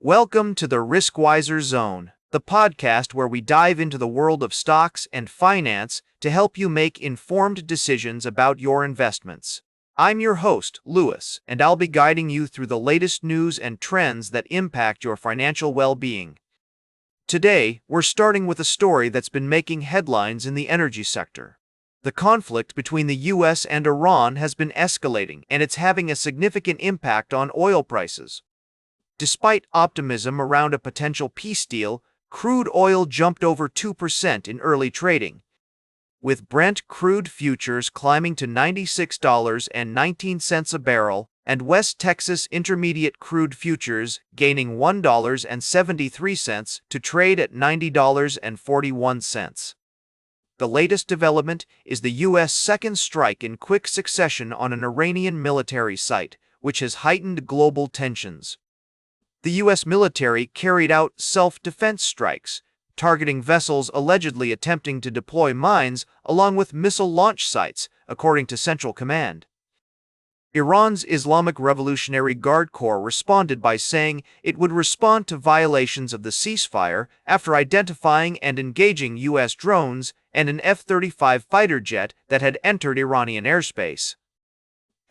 Welcome to the Riskwiser Zone, the podcast where we dive into the world of stocks and finance to help you make informed decisions about your investments. I'm your host, Louis, and I'll be guiding you through the latest news and trends that impact your financial well-being. Today, we're starting with a story that's been making headlines in the energy sector. The conflict between the US and Iran has been escalating, and it's having a significant impact on oil prices. Despite optimism around a potential peace deal, crude oil jumped over 2% in early trading, with Brent crude futures climbing to $96.19 a barrel and West Texas Intermediate crude futures gaining $1.73 to trade at $90.41. The latest development is the U.S. second strike in quick succession on an Iranian military site, which has heightened global tensions. The U.S. military carried out self-defense strikes, targeting vessels allegedly attempting to deploy mines along with missile launch sites, according to Central Command. Iran's Islamic Revolutionary Guard Corps responded by saying it would respond to violations of the ceasefire after identifying and engaging U.S. drones and an F-35 fighter jet that had entered Iranian airspace.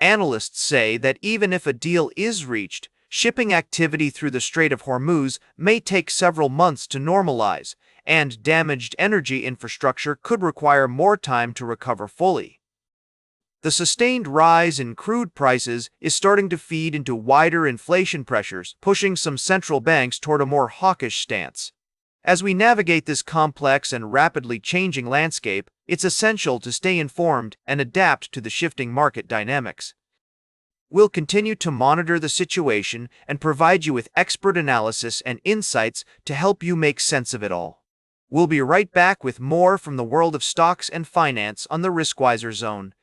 Analysts say that even if a deal is reached, shipping activity through the Strait of Hormuz may take several months to normalize, and damaged energy infrastructure could require more time to recover fully. The sustained rise in crude prices is starting to feed into wider inflation pressures, pushing some central banks toward a more hawkish stance. As we navigate this complex and rapidly changing landscape, it's essential to stay informed and adapt to the shifting market dynamics. We'll continue to monitor the situation and provide you with expert analysis and insights to help you make sense of it all. We'll be right back with more from the world of stocks and finance on the Riskwiser Zone.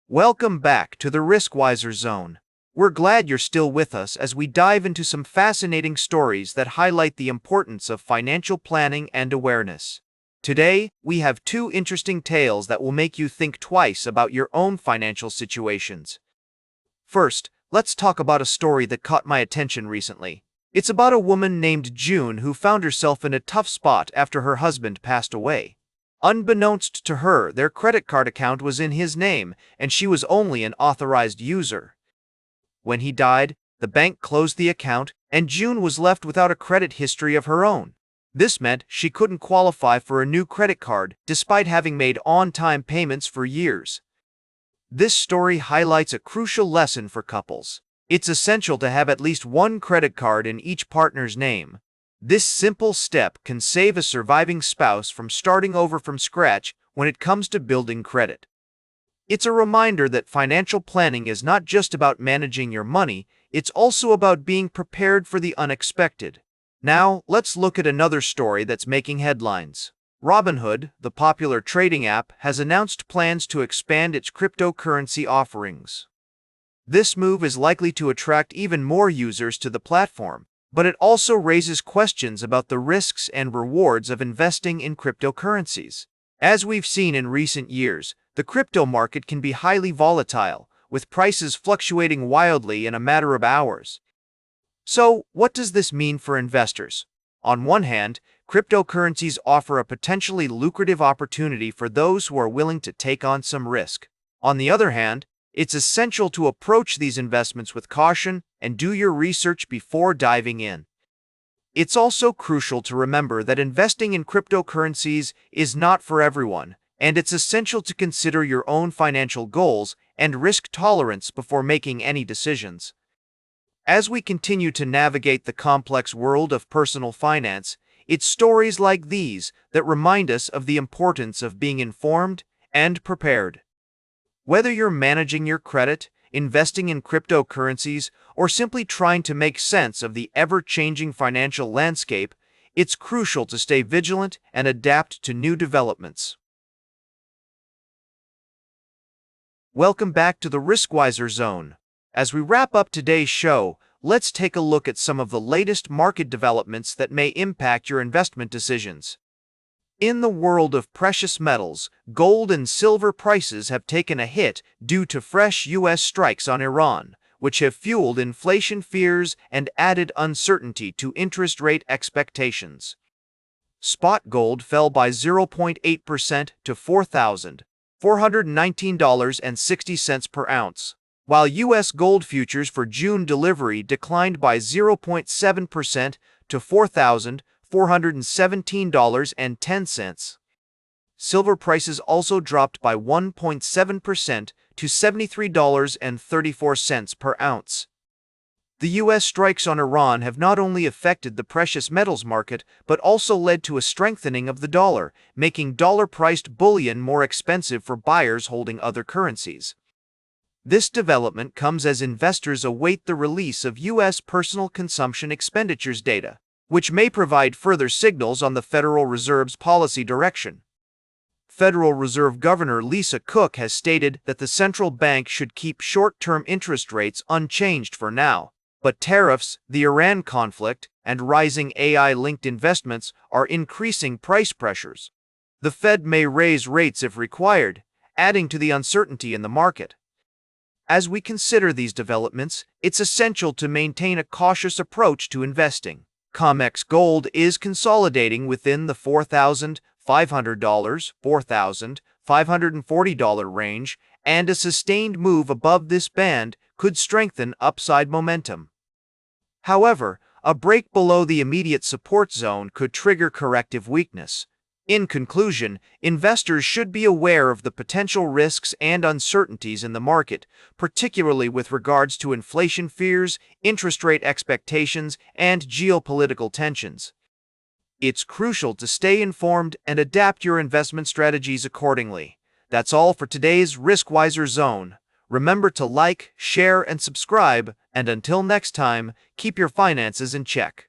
Welcome back to the Riskwiser Zone. We're glad you're still with us as we dive into some fascinating stories that highlight the importance of financial planning and awareness. Today, we have two interesting tales that will make you think twice about your own financial situations. First, let's talk about a story that caught my attention recently. It's about a woman named June who found herself in a tough spot after her husband passed away. Unbeknownst to her, their credit card account was in his name, and she was only an authorized user. When he died, the bank closed the account, and June was left without a credit history of her own. This meant she couldn't qualify for a new credit card despite having made on-time payments for years. This story highlights a crucial lesson for couples. It's essential to have at least one credit card in each partner's name. This simple step can save a surviving spouse from starting over from scratch when it comes to building credit. It's a reminder that financial planning is not just about managing your money, it's also about being prepared for the unexpected. Now, let's look at another story that's making headlines. Robinhood, the popular trading app, has announced plans to expand its cryptocurrency offerings. This move is likely to attract even more users to the platform, but it also raises questions about the risks and rewards of investing in cryptocurrencies. As we've seen in recent years, the crypto market can be highly volatile, with prices fluctuating wildly in a matter of hours. So, what does this mean for investors? On one hand, cryptocurrencies offer a potentially lucrative opportunity for those who are willing to take on some risk. On the other hand, it's essential to approach these investments with caution and do your research before diving in. It's also crucial to remember that investing in cryptocurrencies is not for everyone, and it's essential to consider your own financial goals and risk tolerance before making any decisions. As we continue to navigate the complex world of personal finance, it's stories like these that remind us of the importance of being informed and prepared. Whether you're managing your credit, investing in cryptocurrencies, or simply trying to make sense of the ever-changing financial landscape, it's crucial to stay vigilant and adapt to new developments. Welcome back to the Riskwiser Zone. As we wrap up today's show, let's take a look at some of the latest market developments that may impact your investment decisions. In the world of precious metals, gold and silver prices have taken a hit due to fresh U.S. strikes on Iran, which have fueled inflation fears and added uncertainty to interest rate expectations. Spot gold fell by 0.8% to $4,419.60 per ounce, while U.S. gold futures for June delivery declined by 0.7% to $4,417.10. Silver prices also dropped by 1.7% to $73.34 per ounce. The U.S. strikes on Iran have not only affected the precious metals market, but also led to a strengthening of the dollar, making dollar-priced bullion more expensive for buyers holding other currencies. This development comes as investors await the release of U.S. personal consumption expenditures data, which may provide further signals on the Federal Reserve's policy direction. Federal Reserve Governor Lisa Cook has stated that the central bank should keep short-term interest rates unchanged for now, but tariffs, the Iran conflict, and rising AI-linked investments are increasing price pressures. The Fed may raise rates if required, adding to the uncertainty in the market. As we consider these developments, it's essential to maintain a cautious approach to investing. COMEX gold is consolidating within the $4,500, $4,540 range, and a sustained move above this band could strengthen upside momentum. However, a break below the immediate support zone could trigger corrective weakness. In conclusion, investors should be aware of the potential risks and uncertainties in the market, particularly with regards to inflation fears, interest rate expectations, and geopolitical tensions. It's crucial to stay informed and adapt your investment strategies accordingly. That's all for today's Riskwiser Zone. Remember to like, share, and subscribe, and until next time, keep your finances in check.